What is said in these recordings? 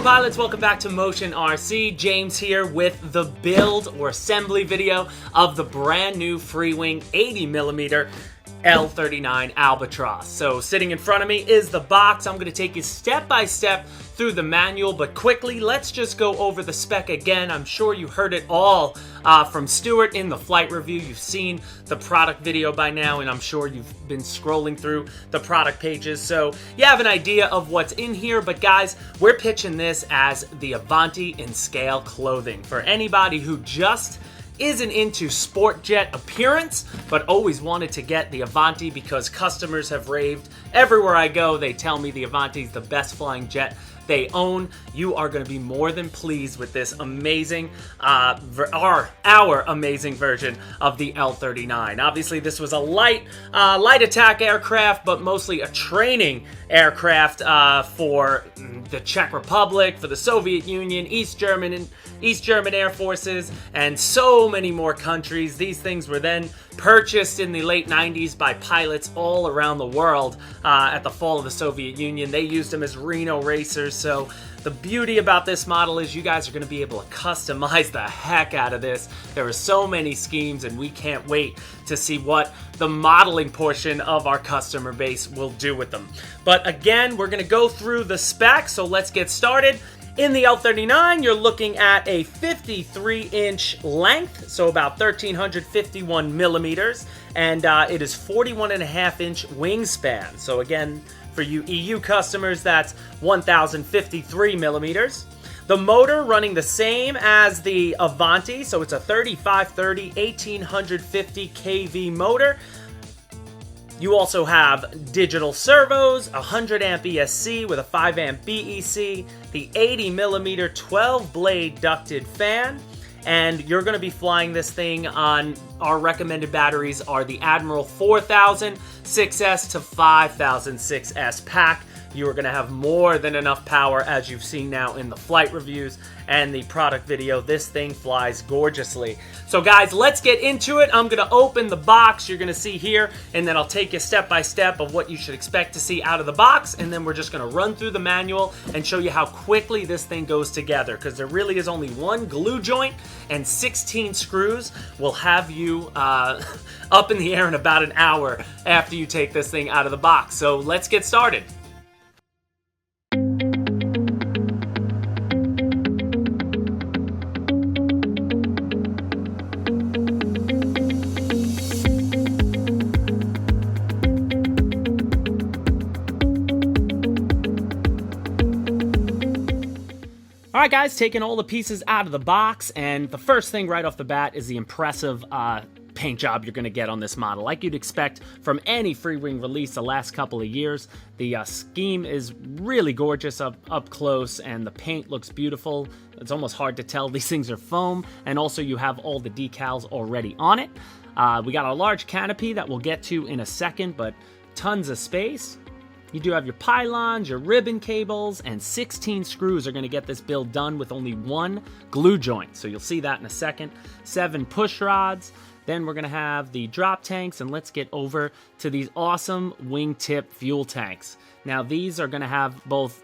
pilots, welcome back to Motion RC. James here with the build or assembly video of the brand new Freewing 80mm L-39 Albatros. So sitting in front of me is the box. I'm going to take you step by step through the manual, but quickly, let's just go over the spec again. I'm sure you heard it all from Stuart in the flight review. You've seen the product video by now, and I'm sure you've been scrolling through the product pages, so you have an idea of what's in here. But guys, we're pitching this as the Avanti in scale clothing for anybody who just isn't into sport jet appearance, but always wanted to get the Avanti because customers have raved. Everywhere I go, they tell me the Avanti is the best flying jet they own. You are going to be more than pleased with this amazing, our amazing version of the L-39. Obviously, this was a light attack aircraft, but mostly a training aircraft for the Czech Republic, for the Soviet Union, East German Air Forces, and so many more countries. These things were then purchased in the late 90s by pilots all around the world at the fall of the Soviet Union. They used them as Reno racers. So the beauty about this model is you guys are going to be able to customize the heck out of this. There are so many schemes, and we can't wait to see what the modeling portion of our customer base will do with them. But again, we're going to go through the specs, so let's get started. In the L-39, you're looking at a 53-inch length, so about 1,351 millimeters, and it is 41.5-inch wingspan. So again, for you EU customers, that's 1,053 millimeters. The motor running the same as the Avanti, so it's a 3530 1850 kV motor. You also have digital servos, 100 amp ESC with a 5 amp BEC, the 80mm 12-blade ducted fan, and you're going to be flying this thing on our recommended batteries are the Admiral 4000 6S to 5000 6S pack. You are going to have more than enough power, as you've seen now in the flight reviews and the product video. This thing flies gorgeously. So guys, let's get into it. I'm going to open the box you're going to see here, and then I'll take you step by step of what you should expect to see out of the box, and then we're just going to run through the manual and show you how quickly this thing goes together, because there really is only one glue joint and 16 screws. Will have you up in the air in about an hour after you take this thing out of the box. So let's get started. Alright guys, taking all the pieces out of the box, and the first thing right off the bat is the impressive paint job you're going to get on this model. Like you'd expect from any Freewing release the last couple of years, the scheme is really gorgeous up close, and the paint looks beautiful. It's almost hard to tell these things are foam, and also you have all the decals already on it. We got a large canopy that we'll get to in a second, but tons of space. You do have your pylons, your ribbon cables, and 16 screws are going to get this build done with only one glue joint. So you'll see that in a second. 7 push rods. Then we're going to have the drop tanks, and let's get over to these awesome wingtip fuel tanks. Now these are going to have both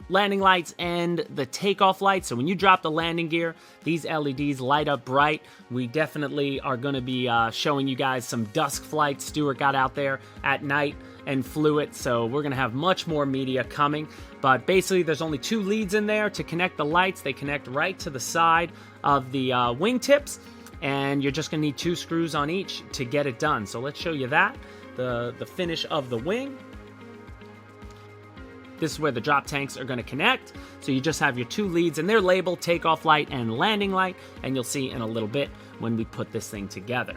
landing lights and the takeoff lights. So when you drop the landing gear, these LEDs light up bright. We definitely are going to be showing you guys some dusk flights Stuart got out there at night and flew it, so we're gonna have much more media coming. But basically there's only 2 leads in there to connect the lights. They connect right to the side of the wingtips, and you're just gonna need 2 screws on each to get it done. So let's show you that, the finish of the wing. This is where the drop tanks are going to connect. So you just have your 2 leads, and they're labeled takeoff light and landing light, and you'll see in a little bit when we put this thing together.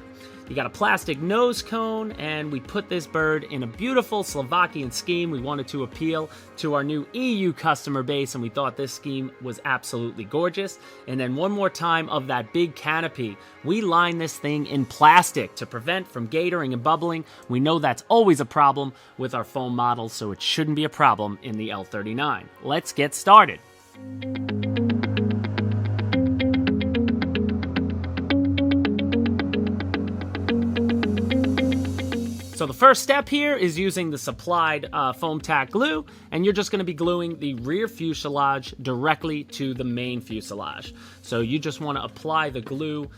You got a plastic nose cone, and we put this bird in a beautiful Slovakian scheme. We wanted to appeal to our new EU customer base, and we thought this scheme was absolutely gorgeous. And then one more time of that big canopy, we lined this thing in plastic to prevent from gatoring and bubbling. We know that's always a problem with our foam models, so it shouldn't be a problem in the L-39. Let's get started. So the first step here is using the supplied foam tack glue, and you're just going to be gluing the rear fuselage directly to the main fuselage. So you just want to apply the glue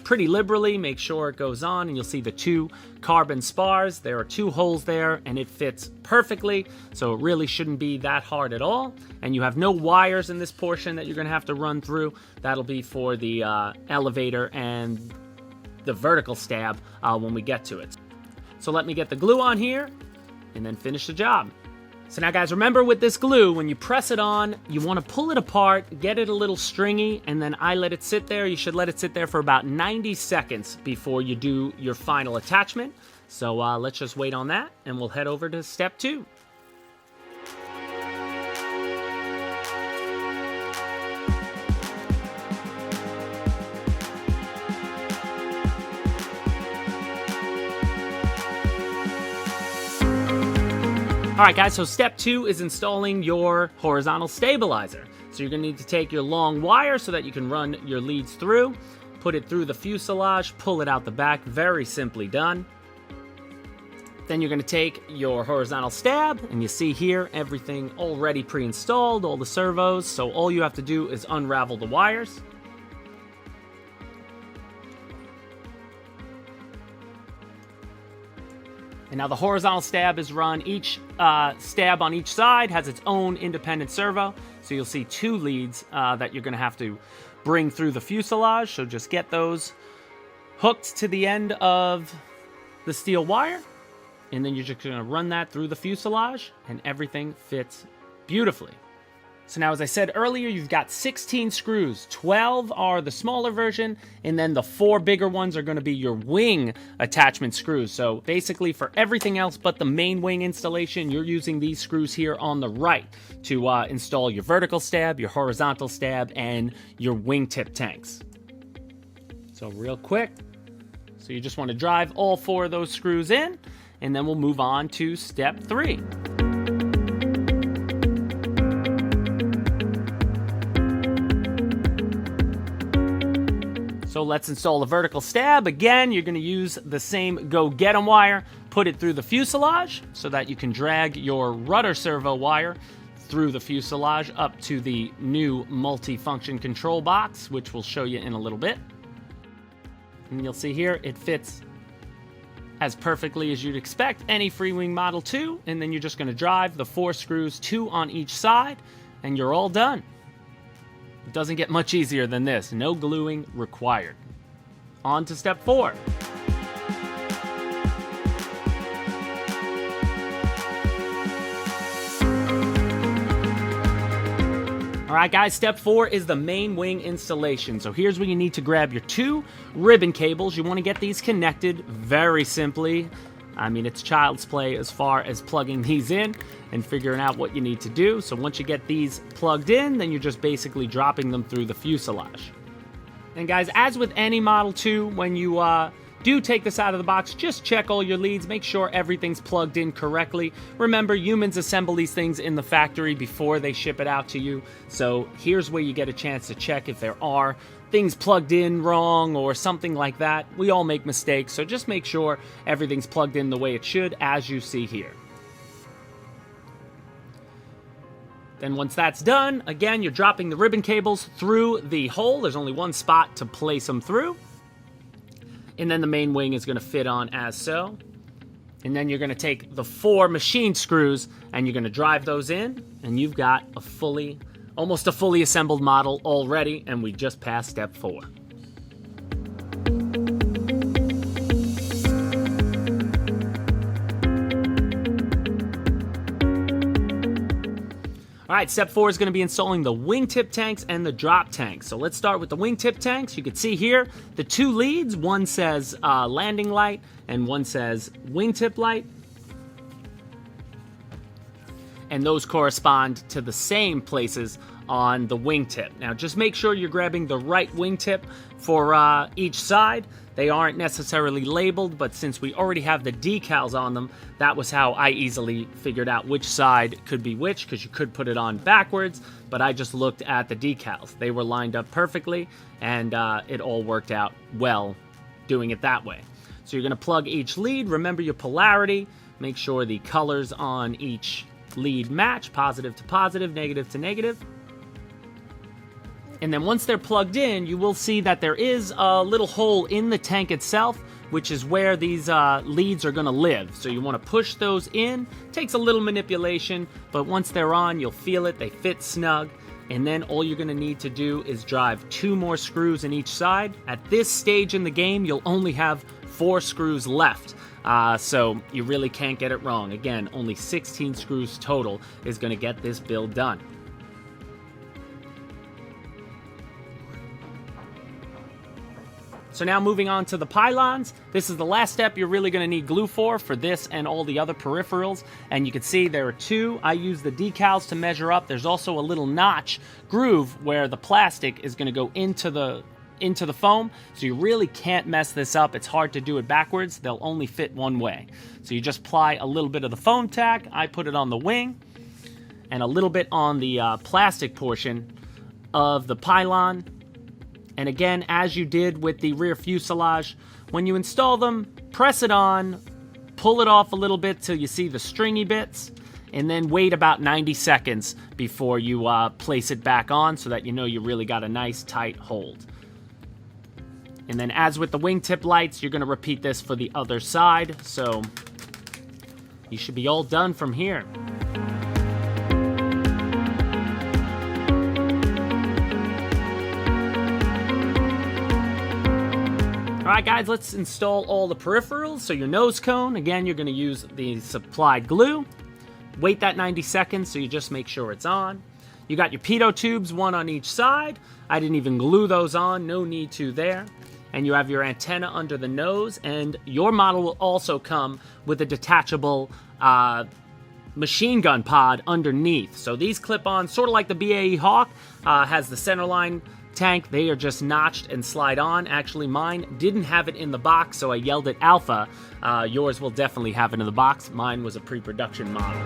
pretty liberally, make sure it goes on, and you'll see the 2 carbon spars. There are 2 holes there, and it fits perfectly, so it really shouldn't be that hard at all. And you have no wires in this portion that you're going to have to run through. That'll be for the elevator and the vertical stab when we get to it. So let me get the glue on here and then finish the job. So now guys, remember with this glue, when you press it on, you want to pull it apart, get it a little stringy, and then I let it sit there. You should let it sit there for about 90 seconds before you do your final attachment. So let's just wait on that, and we'll head over to step 2. Alright guys, so step 2 is installing your horizontal stabilizer. So you're going to need to take your long wire so that you can run your leads through, put it through the fuselage, pull it out the back, very simply done. Then you're going to take your horizontal stab, and you see here everything already pre-installed, all the servos, so all you have to do is unravel the wires. And now the horizontal stab is run, each stab on each side has its own independent servo. So you'll see 2 leads that you're going to have to bring through the fuselage. So just get those hooked to the end of the steel wire. And then you're just going to run that through the fuselage, and everything fits beautifully. So now, as I said earlier, you've got 16 screws. 12 are the smaller version, and then the 4 bigger ones are going to be your wing attachment screws. So basically for everything else but the main wing installation, you're using these screws here on the right to install your vertical stab, your horizontal stab, and your wingtip tanks. So real quick, so you just want to drive all 4 of those screws in, and then we'll move on to step 3. So let's install the vertical stab. Again, you're going to use the same go-get-'em wire, put it through the fuselage so that you can drag your rudder servo wire through the fuselage up to the new multi-function control box, which we'll show you in a little bit. And you'll see here, it fits as perfectly as you'd expect any Freewing Model 2, and then you're just going to drive the 4 screws, 2 on each side, and you're all done. It doesn't get much easier than this. No gluing required. On to step 4. Alright guys, step 4 is the main wing installation. So here's where you need to grab your 2 ribbon cables. You want to get these connected very simply. I mean, it's child's play as far as plugging these in and figuring out what you need to do. So once you get these plugged in, then you're just basically dropping them through the fuselage. And guys, as with any Model 2, when you do take this out of the box, just check all your leads, make sure everything's plugged in correctly. Remember, humans assemble these things in the factory before they ship it out to you. So here's where you get a chance to check if there are things plugged in wrong or something like that. We all make mistakes, so just make sure everything's plugged in the way it should, as you see here. Then once that's done, again, you're dropping the ribbon cables through the hole. There's only one spot to place them through. And then the main wing is going to fit on as so. And then you're going to take the 4 machine screws and you're going to drive those in, and you've got a almost a fully assembled model already, and we just passed step 4. Alright, step 4 is going to be installing the wingtip tanks and the drop tanks. So let's start with the wingtip tanks. You can see here the 2 leads. One says landing light and one says wingtip light. And those correspond to the same places on the wingtip. Now just make sure you're grabbing the right wingtip for each side. They aren't necessarily labeled, but since we already have the decals on them, that was how I easily figured out which side could be which, because you could put it on backwards, but I just looked at the decals. They were lined up perfectly, and it all worked out well doing it that way. So you're going to plug each lead. Remember your polarity. Make sure the colors on each lead match, positive to positive, negative to negative. And then once they're plugged in, you will see that there is a little hole in the tank itself, which is where these leads are going to live. So you want to push those in. Takes a little manipulation, but once they're on, you'll feel it. They fit snug. And then all you're going to need to do is drive 2 more screws in each side. At this stage in the game, you'll only have 4 screws left. So you really can't get it wrong. Again, only 16 screws total is going to get this build done. So now moving on to the pylons. This is the last step you're really going to need glue for this and all the other peripherals. And you can see there are 2. I use the decals to measure up. There's also a little notch groove where the plastic is going to go into the foam. So you really can't mess this up. It's hard to do it backwards. They'll only fit one way. So you just apply a little bit of the foam tack. I put it on the wing and a little bit on the plastic portion of the pylon. And again, as you did with the rear fuselage, when you install them, press it on, pull it off a little bit till you see the stringy bits, and then wait about 90 seconds before you place it back on so that you know you really got a nice tight hold. And then as with the wingtip lights, you're going to repeat this for the other side, so you should be all done from here. Alright guys, let's install all the peripherals. So your nose cone, again, you're going to use the supplied glue. Wait that 90 seconds so you just make sure it's on. You got your pitot tubes, 1 on each side. I didn't even glue those on, no need to there. And you have your antenna under the nose, and your model will also come with a detachable machine gun pod underneath. So these clip on, sort of like the BAE Hawk, has the centerline tank. They are just notched and slide on. Actually, mine didn't have it in the box, so I yelled at Alpha. Yours will definitely have it in the box. Mine was a pre-production model.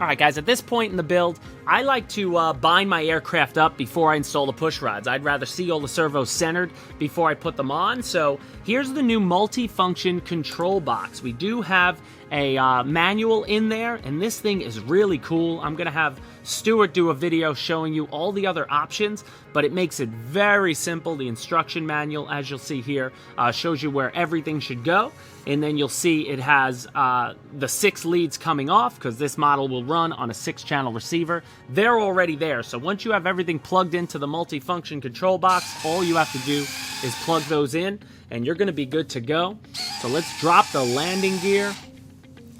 Alright guys, at this point in the build, I like to bind my aircraft up before I install the push rods. I'd rather see all the servos centered before I put them on. So here's the new multi-function control box. We do have a manual in there, and this thing is really cool. I'm going to have Stuart do a video showing you all the other options, but it makes it very simple. The instruction manual, as you'll see here, shows you where everything should go. And then you'll see it has the 6 leads coming off, because this model will run on a 6-channel receiver. They're already there, so once you have everything plugged into the multi-function control box, all you have to do is plug those in, and you're going to be good to go. So let's drop the landing gear.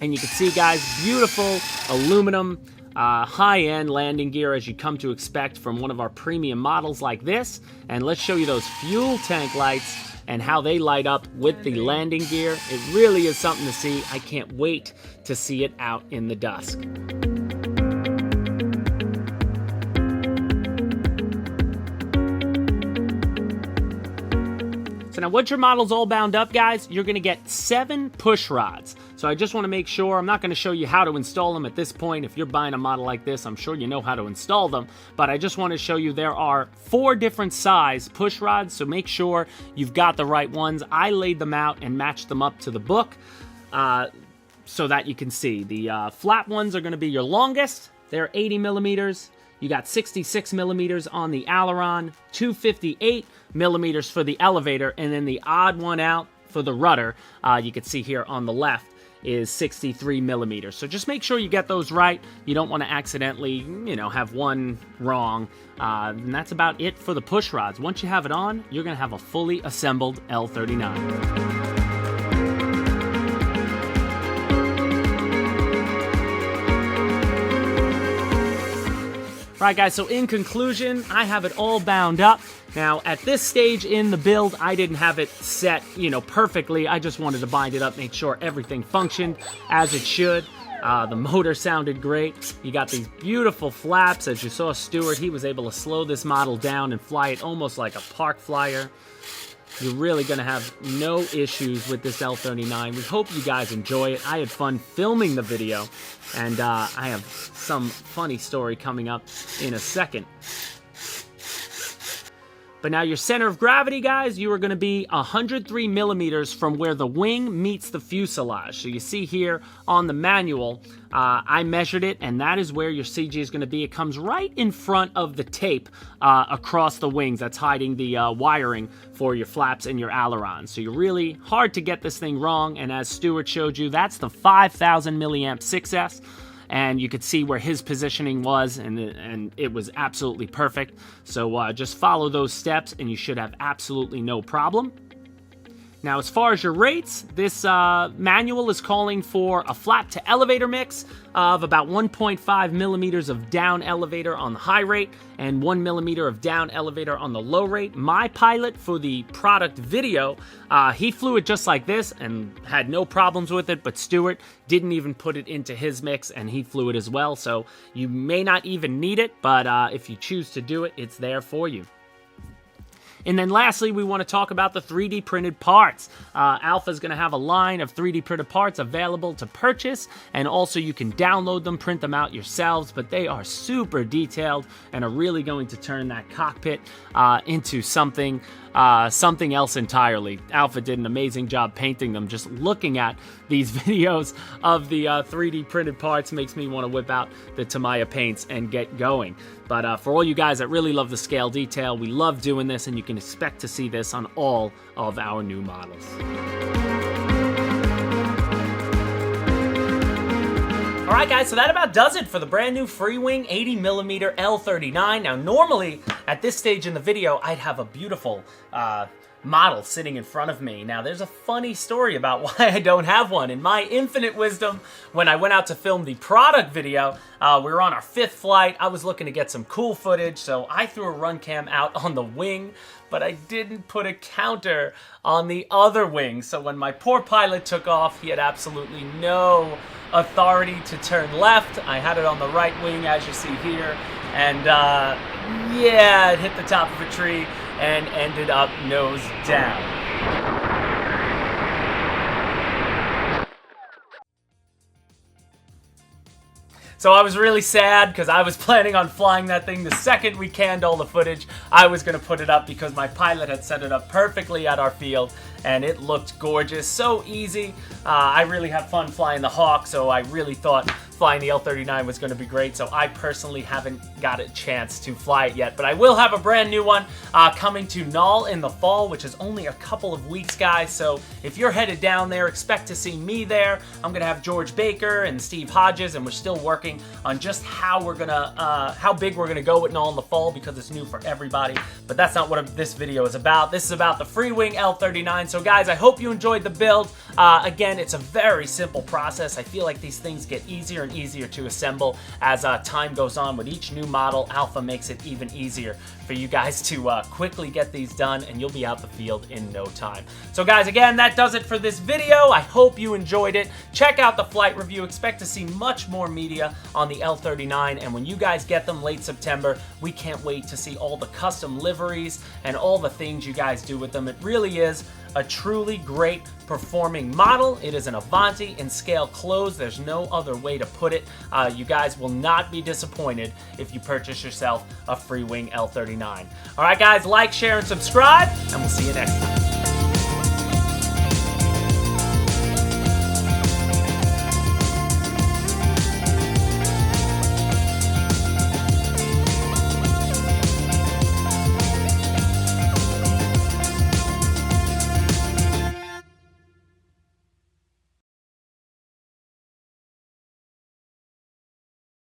And you can see, guys, beautiful aluminum, high-end landing gear as you come to expect from one of our premium models like this. And let's show you those fuel tank lights and how they light up with the landing gear. It really is something to see. I can't wait to see it out in the dusk. So now once your model's all bound up, guys, you're going to get 7 push rods. So I just want to make sure, I'm not going to show you how to install them at this point. If you're buying a model like this, I'm sure you know how to install them. But I just want to show you there are 4 different size push rods, so make sure you've got the right ones. I laid them out and matched them up to the book so that you can see. The flat ones are going to be your longest. They're 80 millimeters. You got 66 millimeters on the aileron, 258 millimeters for the elevator, and then the odd one out for the rudder, you can see here on the left, is 63 millimeters. So just make sure you get those right. You don't want to accidentally, have one wrong. And that's about it for the push rods. Once you have it on, you're going to have a fully assembled L-39. Alright guys, so in conclusion, I have it all bound up. Now, at this stage in the build, I didn't have it set, perfectly. I just wanted to bind it up, make sure everything functioned as it should. The motor sounded great. You got these beautiful flaps. As you saw Stuart, he was able to slow this model down and fly it almost like a park flyer. You're really going to have no issues with this L-39. We hope you guys enjoy it. I had fun filming the video, and I have some funny story coming up in a second. But now your center of gravity, guys, you are going to be 103 millimeters from where the wing meets the fuselage. So you see here on the manual, I measured it, and that is where your CG is going to be. It comes right in front of the tape across the wings that's hiding the wiring for your flaps and your ailerons. So you're really hard to get this thing wrong, and as Stuart showed you, that's the 5,000 milliamp 6S. And you could see where his positioning was, and it was absolutely perfect. So just follow those steps, and you should have absolutely no problem. Now, as far as your rates, this manual is calling for a flap to elevator mix of about 1.5 millimeters of down elevator on the high rate and 1 millimeter of down elevator on the low rate. My pilot for the product video, he flew it just like this and had no problems with it, but Stuart didn't even put it into his mix, and he flew it as well. So you may not even need it, but if you choose to do it, it's there for you. And then lastly, we want to talk about the 3D printed parts. Alpha is going to have a line of 3D printed parts available to purchase, and also you can download them, print them out yourselves, but they are super detailed and are really going to turn that cockpit into something else entirely. Alpha did an amazing job painting them. Just looking at these videos of the 3D printed parts makes me want to whip out the Tamiya paints and get going. But for all you guys that really love the scale detail, we love doing this, and you can expect to see this on all of our new models. Alright guys, so that about does it for the brand new Freewing 80mm L-39. Now normally, at this stage in the video, I'd have a beautiful model sitting in front of me. Now there's a funny story about why I don't have one. In my infinite wisdom, when I went out to film the product video, we were on our 5th flight. I was looking to get some cool footage, so I threw a run cam out on the wing, but I didn't put a counter on the other wing. So when my poor pilot took off, he had absolutely no authority to turn left. I had it on the right wing, as you see here, and yeah, it hit the top of a tree and ended up nose down. So I was really sad because I was planning on flying that thing. The second we canned all the footage, I was going to put it up because my pilot had set it up perfectly at our field, and it looked gorgeous. So easy. I really have fun flying the Hawk, so I really thought flying the L-39 was going to be great, so I personally haven't got a chance to fly it yet. But I will have a brand new one coming to Null in the fall, which is only a couple of weeks, guys. So if you're headed down there, expect to see me there. I'm going to have George Baker and Steve Hodges, and we're still working on just how we're gonna, how big we're gonna go with Null in the fall because it's new for everybody. But that's not what this video is about. This is about the Freewing L-39. So guys, I hope you enjoyed the build. Again, it's a very simple process. I feel like these things get easier and easier to assemble as time goes on. With each new model, Alpha makes it even easier for you guys to quickly get these done, and you'll be out the field in no time. So guys, again, that does it for this video. I hope you enjoyed it. Check out the flight review. Expect to see much more media on the L-39, and when you guys get them late September, we can't wait to see all the custom liveries and all the things you guys do with them. It really is a truly great performing model. It is an Avanti in scale close. There's no other way to put it. You guys will not be disappointed if you purchase yourself a Freewing L-39. All right, guys, like, share, and subscribe, and we'll see you next time.